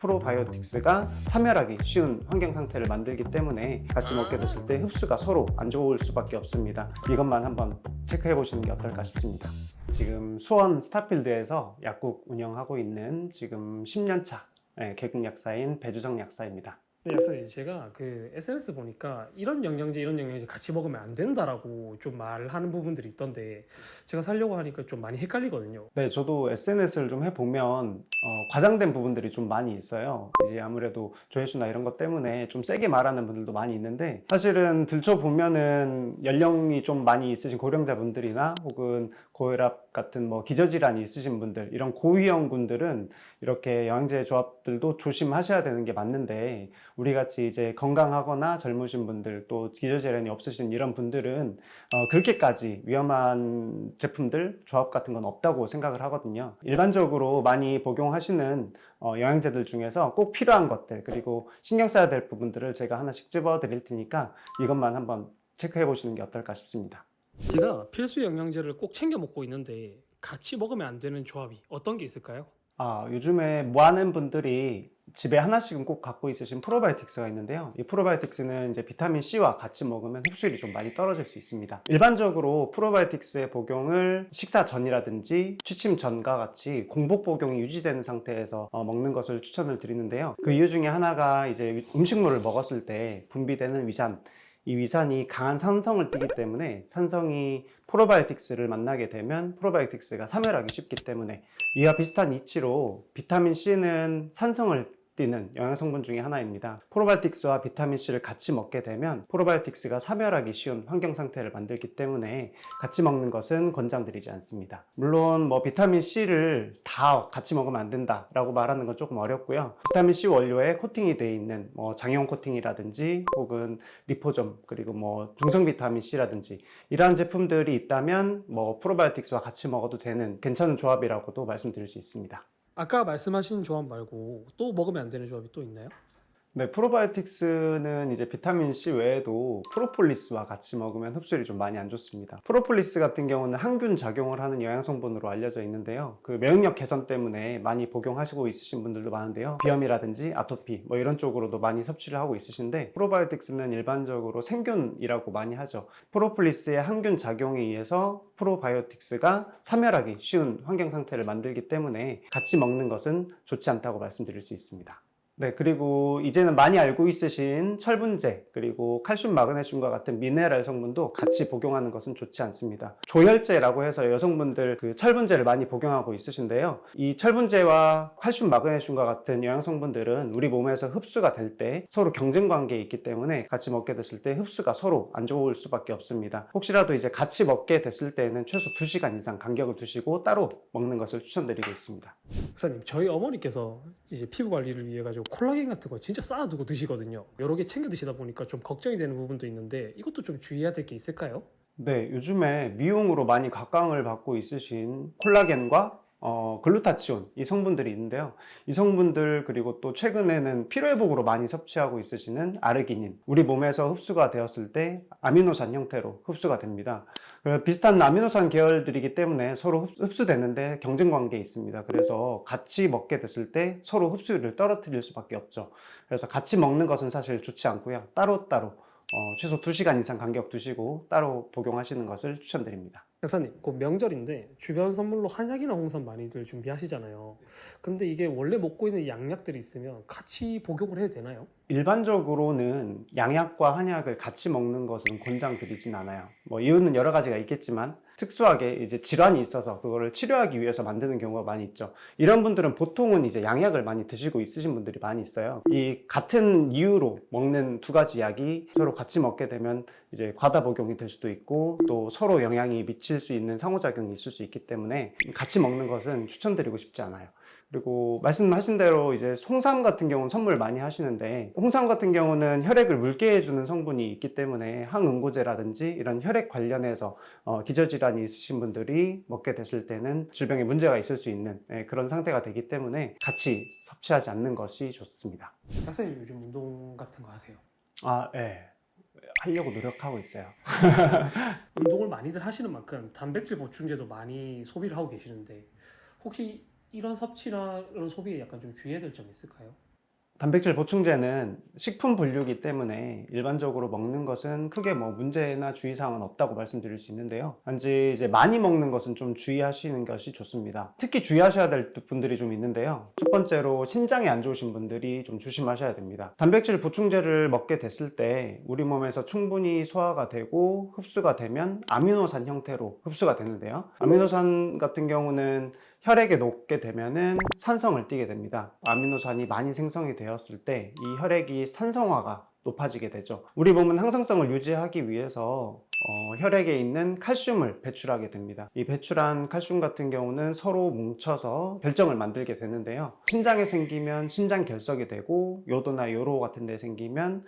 프로바이오틱스가 사멸하기 쉬운 환경 상태를 만들기 때문에 같이 먹게 됐을 때 흡수가 서로 안 좋을 수밖에 없습니다. 이것만 한번 체크해 보시는 게 어떨까 싶습니다. 지금 수원 스타필드에서 약국 운영하고 있는 지금 10년차 개국 약사인 배주정 약사입니다. 네, 약사님, 제가 그 SNS 보니까 이런 영양제 같이 먹으면 안 된다라고 좀 말하는 부분들이 있던데 제가 살려고 하니까 좀 많이 헷갈리거든요. 네, 저도 SNS를 좀 해보면 과장된 부분들이 좀 많이 있어요. 이제 아무래도 조회수나 이런 것 때문에 좀 세게 말하는 분들도 많이 있는데, 사실은 들춰보면은 연령이 좀 많이 있으신 고령자분들이나 혹은 고혈압 같은 뭐 기저질환이 있으신 분들, 이런 고위험군들은 이렇게 영양제 조합들도 조심하셔야 되는 게 맞는데, 우리 같이 이제 건강하거나 젊으신 분들, 또 기저질환이 없으신 이런 분들은 그렇게까지 위험한 제품들, 조합 같은 건 없다고 생각을 하거든요. 일반적으로 많이 복용하시는 영양제들 중에서 꼭 필요한 것들, 그리고 신경 써야 될 부분들을 제가 하나씩 집어 드릴 테니까 이것만 한번 체크해 보시는 게 어떨까 싶습니다. 제가 필수 영양제를 꼭 챙겨 먹고 있는데 같이 먹으면 안 되는 조합이 어떤 게 있을까요? 요즘에 많은 분들이 집에 하나씩은 꼭 갖고 있으신 프로바이오틱스가 있는데요. 이 프로바이오틱스는 이제 비타민 C와 같이 먹으면 흡수율이 좀 많이 떨어질 수 있습니다. 일반적으로 프로바이오틱스의 복용을 식사 전이라든지 취침 전과 같이 공복 복용이 유지되는 상태에서 먹는 것을 추천을 드리는데요. 그 이유 중에 하나가 이제 음식물을 먹었을 때 분비되는 위산, 이 위산이 강한 산성을 띠기 때문에 산성이 프로바이오틱스를 만나게 되면 프로바이오틱스가 사멸하기 쉽기 때문에, 이와 비슷한 이치로 비타민 C는 산성을 띠는 영양성분 중에 하나입니다. 프로바이오틱스와 비타민 C를 같이 먹게 되면 프로바이오틱스가 사멸하기 쉬운 환경 상태를 만들기 때문에 같이 먹는 것은 권장드리지 않습니다. 물론 뭐 비타민 C를 다 같이 먹으면 안 된다라고 말하는 건 조금 어렵고요. 비타민 C 원료에 코팅이 되어 있는 뭐 장용 코팅이라든지 혹은 리포점, 그리고 뭐 중성 비타민 C라든지 이러한 제품들이 있다면 뭐 프로바이오틱스와 같이 먹어도 되는 괜찮은 조합이라고도 말씀드릴 수 있습니다. 아까 말씀하신 조합 말고 또 먹으면 안 되는 조합이 또 있나요? 네, 프로바이오틱스는 이제 비타민 C 외에도 프로폴리스와 같이 먹으면 흡수율이 좀 많이 안 좋습니다. 프로폴리스 같은 경우는 항균 작용을 하는 영양성분으로 알려져 있는데요. 그 면역력 개선 때문에 많이 복용하시고 있으신 분들도 많은데요. 비염이라든지 아토피 뭐 이런 쪽으로도 많이 섭취를 하고 있으신데, 프로바이오틱스는 일반적으로 생균이라고 많이 하죠. 프로폴리스의 항균 작용에 의해서 프로바이오틱스가 사멸하기 쉬운 환경 상태를 만들기 때문에 같이 먹는 것은 좋지 않다고 말씀드릴 수 있습니다. 네, 그리고 이제는 많이 알고 있으신 철분제, 그리고 칼슘, 마그네슘과 같은 미네랄 성분도 같이 복용하는 것은 좋지 않습니다. 조혈제라고 해서 여성분들 그 철분제를 많이 복용하고 있으신데요. 이 철분제와 칼슘, 마그네슘과 같은 영양 성분들은 우리 몸에서 흡수가 될 때 서로 경쟁 관계에 있기 때문에 같이 먹게 됐을 때 흡수가 서로 안 좋을 수밖에 없습니다. 혹시라도 이제 같이 먹게 됐을 때는 최소 2시간 이상 간격을 두시고 따로 먹는 것을 추천드리고 있습니다. 박사님, 저희 어머니께서 이제 피부 관리를 위해 가지고 콜라겐 같은 거 진짜 쌓아두고 드시거든요. 여러 개 챙겨 드시다 보니까 좀 걱정이 되는 부분도 있는데 이것도 좀 주의해야 될 게 있을까요? 네, 요즘에 미용으로 많이 각광을 받고 있으신 콜라겐과 글루타치온, 이 성분들이 있는데요. 이 성분들, 그리고 또 최근에는 피로회복으로 많이 섭취하고 있으시는 아르기닌, 우리 몸에서 흡수가 되었을 때 아미노산 형태로 흡수가 됩니다. 비슷한 아미노산 계열들이기 때문에 서로 흡수되는데 경쟁 관계에 있습니다. 그래서 같이 먹게 됐을 때 서로 흡수율을 떨어뜨릴 수밖에 없죠. 그래서 같이 먹는 것은 사실 좋지 않고요. 따로따로 최소 2시간 이상 간격 두시고 따로 복용하시는 것을 추천드립니다. 박사님, 곧 명절인데 주변 선물로 한약이나 홍삼 많이들 준비하시잖아요. 근데 이게 원래 먹고 있는 양약들이 있으면 같이 복용을 해도 되나요? 일반적으로는 양약과 한약을 같이 먹는 것은 권장드리진 않아요. 뭐 이유는 여러 가지가 있겠지만, 특수하게 이제 질환이 있어서 그거를 치료하기 위해서 만드는 경우가 많이 있죠. 이런 분들은 보통은 이제 양약을 많이 드시고 있으신 분들이 많이 있어요. 이 같은 이유로 먹는 두 가지 약이 서로 같이 먹게 되면 이제 과다 복용이 될 수도 있고, 또 서로 영향이 미칠 수 있는 상호작용이 있을 수 있기 때문에 같이 먹는 것은 추천드리고 싶지 않아요. 그리고 말씀하신 대로 이제 홍삼 같은 경우는 선물 많이 하시는데, 홍삼 같은 경우는 혈액을 묽게 해주는 성분이 있기 때문에 항응고제라든지 이런 혈액 관련해서 기저질환이 있으신 분들이 먹게 됐을 때는 질병에 문제가 있을 수 있는 그런 상태가 되기 때문에 같이 섭취하지 않는 것이 좋습니다. 박사님, 요즘 운동 같은 거 하세요? 네. 하려고 노력하고 있어요. 운동을 많이들 하시는 만큼 단백질 보충제도 많이 소비를 하고 계시는데 혹시 이런 섭취나 이런 소비에 약간 좀 주의해야 될 점이 있을까요? 단백질 보충제는 식품 분류이기 때문에 일반적으로 먹는 것은 크게 뭐 문제나 주의사항은 없다고 말씀드릴 수 있는데요. 단지 이제 많이 먹는 것은 좀 주의하시는 것이 좋습니다. 특히 주의하셔야 될 분들이 좀 있는데요. 첫 번째로 신장이 안 좋으신 분들이 좀 조심하셔야 됩니다. 단백질 보충제를 먹게 됐을 때 우리 몸에서 충분히 소화가 되고 흡수가 되면 아미노산 형태로 흡수가 되는데요. 아미노산 같은 경우는 혈액에 녹게 되면은 산성을 띠게 됩니다. 아미노산이 많이 생성이 되었을 때 이 혈액이 산성화가 높아지게 되죠. 우리 몸은 항상성을 유지하기 위해서 혈액에 있는 칼슘을 배출하게 됩니다. 이 배출한 칼슘 같은 경우는 서로 뭉쳐서 결정을 만들게 되는데요. 신장에 생기면 신장 결석이 되고 요도나 요로 같은 데 생기면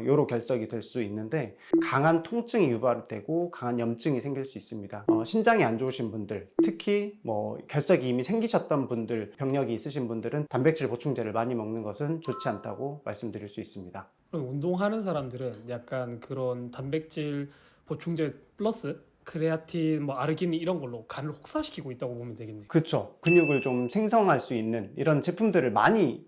요로 결석이 될 수 있는데 강한 통증이 유발되고 강한 염증이 생길 수 있습니다. 신장이 안 좋으신 분들, 특히 뭐 결석이 이미 생기셨던 분들, 병력이 있으신 분들은 단백질 보충제를 많이 먹는 것은 좋지 않다고 말씀드릴 수 있습니다. 그럼 운동하는 사람들은 약간 그런 단백질 보충제 플러스 크레아틴, 뭐 아르기닌 이런 걸로 간을 혹사시키고 있다고 보면 되겠네요. 그렇죠. 근육을 좀 생성할 수 있는 이런 제품들을 많이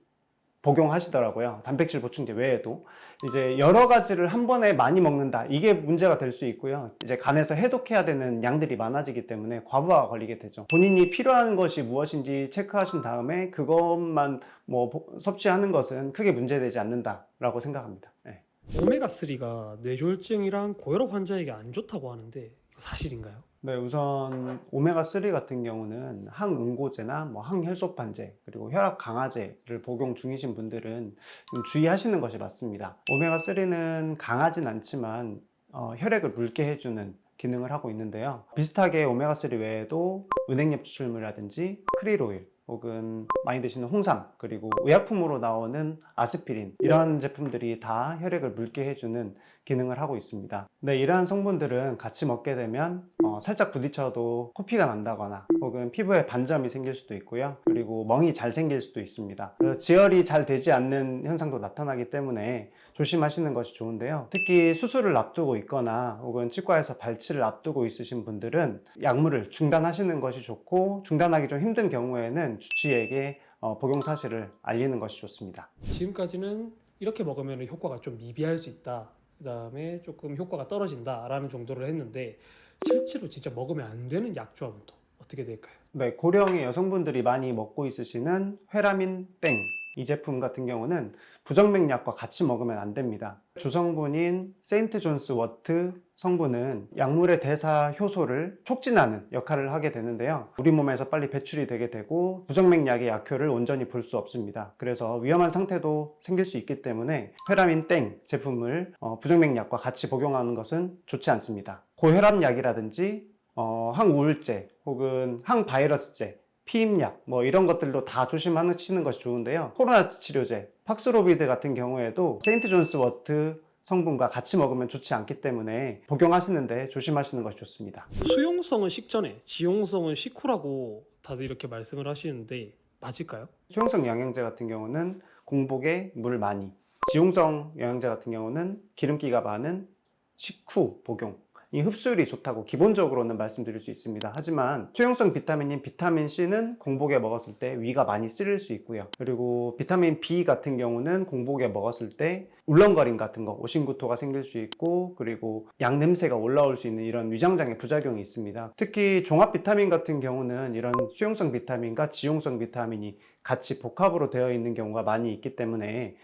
복용하시더라고요. 단백질 보충제 외에도 이제 여러 가지를 한 번에 많이 먹는다, 이게 문제가 될 수 있고요. 이제 간에서 해독해야 되는 양들이 많아지기 때문에 과부하가 걸리게 되죠. 본인이 필요한 것이 무엇인지 체크하신 다음에 그것만 뭐 섭취하는 것은 크게 문제되지 않는다라고 생각합니다. 네. 오메가3가 뇌졸중이랑 고혈압 환자에게 안 좋다고 하는데 이거 사실인가요? 네, 우선 오메가3 같은 경우는 항응고제나 뭐 항혈소판제 그리고 혈압 강화제를 복용 중이신 분들은 좀 주의하시는 것이 맞습니다. 오메가3는 강하진 않지만 혈액을 묽게 해주는 기능을 하고 있는데요. 비슷하게 오메가3 외에도 은행잎 추출물이라든지 크릴오일 혹은 많이 드시는 홍삼, 그리고 의약품으로 나오는 아스피린, 이런 제품들이 다 혈액을 묽게 해주는 기능을 하고 있습니다. 근데 이러한 성분들은 같이 먹게 되면 살짝 부딪혀도 코피가 난다거나 혹은 피부에 반점이 생길 수도 있고요. 그리고 멍이 잘 생길 수도 있습니다. 지혈이 잘 되지 않는 현상도 나타나기 때문에 조심하시는 것이 좋은데요. 특히 수술을 앞두고 있거나 혹은 치과에서 발치를 앞두고 있으신 분들은 약물을 중단하시는 것이 좋고, 중단하기 좀 힘든 경우에는 주치의에게 복용 사실을 알리는 것이 좋습니다. 지금까지는 이렇게 먹으면 효과가 좀 미비할 수 있다, 그 다음에 조금 효과가 떨어진다 라는 정도를 했는데 실제로 진짜 먹으면 안 되는 약 조합은 또 어떻게 될까요? 네, 고령의 여성분들이 많이 먹고 있으시는 회라민 땡, 이 제품 같은 경우는 부정맥약과 같이 먹으면 안 됩니다. 주성분인 세인트 존스 워트 성분은 약물의 대사 효소를 촉진하는 역할을 하게 되는데요. 우리 몸에서 빨리 배출이 되게 되고 부정맥약의 약효를 온전히 볼 수 없습니다. 그래서 위험한 상태도 생길 수 있기 때문에 회라민 땡 제품을 부정맥약과 같이 복용하는 것은 좋지 않습니다. 고혈압약이라든지 항우울제 혹은 항바이러스제, 피임약 뭐 이런 것들도 다 조심하시는 것이 좋은데요. 코로나 치료제 팍스로비드 같은 경우에도 세인트 존스 워트 성분과 같이 먹으면 좋지 않기 때문에 복용하시는데 조심하시는 것이 좋습니다. 수용성은 식전에, 지용성은 식후라고 다들 이렇게 말씀을 하시는데 맞을까요? 수용성 영양제 같은 경우는 공복에 물 많이, 지용성 영양제 같은 경우는 기름기가 많은 식후 복용, 이 흡수율이 좋다고 기본적으로는 말씀드릴 수 있습니다. 하지만 수용성 비타민인 비타민 C는 공복에 먹었을 때 위가 많이 쓰릴 수 있고요. 그리고 비타민 B 같은 경우는 공복에 먹었을 때 울렁거림 같은 거, 오심구토가 생길 수 있고, 그리고 약 냄새가 올라올 수 있는 이런 위장장애 부작용이 있습니다. 특히 종합 비타민 같은 경우는 이런 수용성 비타민과 지용성 비타민이 같이 복합으로 되어 있는 경우가 많이 있기 때문에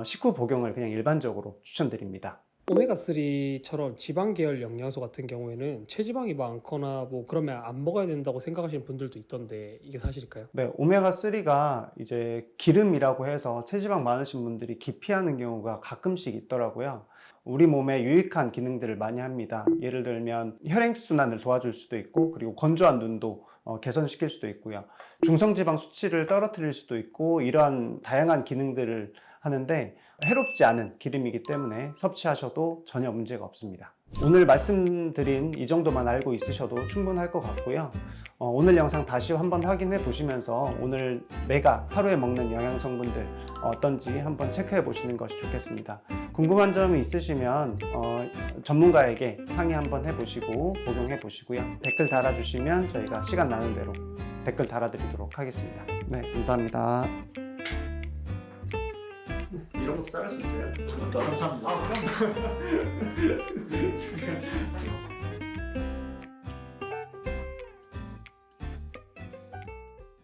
식후 복용을 그냥 일반적으로 추천드립니다. 오메가3처럼 지방 계열 영양소 같은 경우에는 체지방이 많거나 뭐 그러면 안 먹어야 된다고 생각하시는 분들도 있던데 이게 사실일까요? 네, 오메가3가 이제 기름이라고 해서 체지방 많으신 분들이 기피하는 경우가 가끔씩 있더라고요. 우리 몸에 유익한 기능들을 많이 합니다. 예를 들면 혈액순환을 도와줄 수도 있고, 그리고 건조한 눈도 개선시킬 수도 있고요. 중성지방 수치를 떨어뜨릴 수도 있고, 이러한 다양한 기능들을 하는데 해롭지 않은 기름이기 때문에 섭취하셔도 전혀 문제가 없습니다. 오늘 말씀드린 이 정도만 알고 있으셔도 충분할 것 같고요. 오늘 영상 다시 한번 확인해 보시면서 오늘 내가 하루에 먹는 영양성분들 어떤지 한번 체크해 보시는 것이 좋겠습니다. 궁금한 점이 있으시면 전문가에게 상의 한번 해보시고 복용해 보시고요. 댓글 달아주시면 저희가 시간 나는 대로 댓글 달아드리도록 하겠습니다. 네, 감사합니다. 이런 것도 자를 수 있어요? 감사합니다. 아 그럼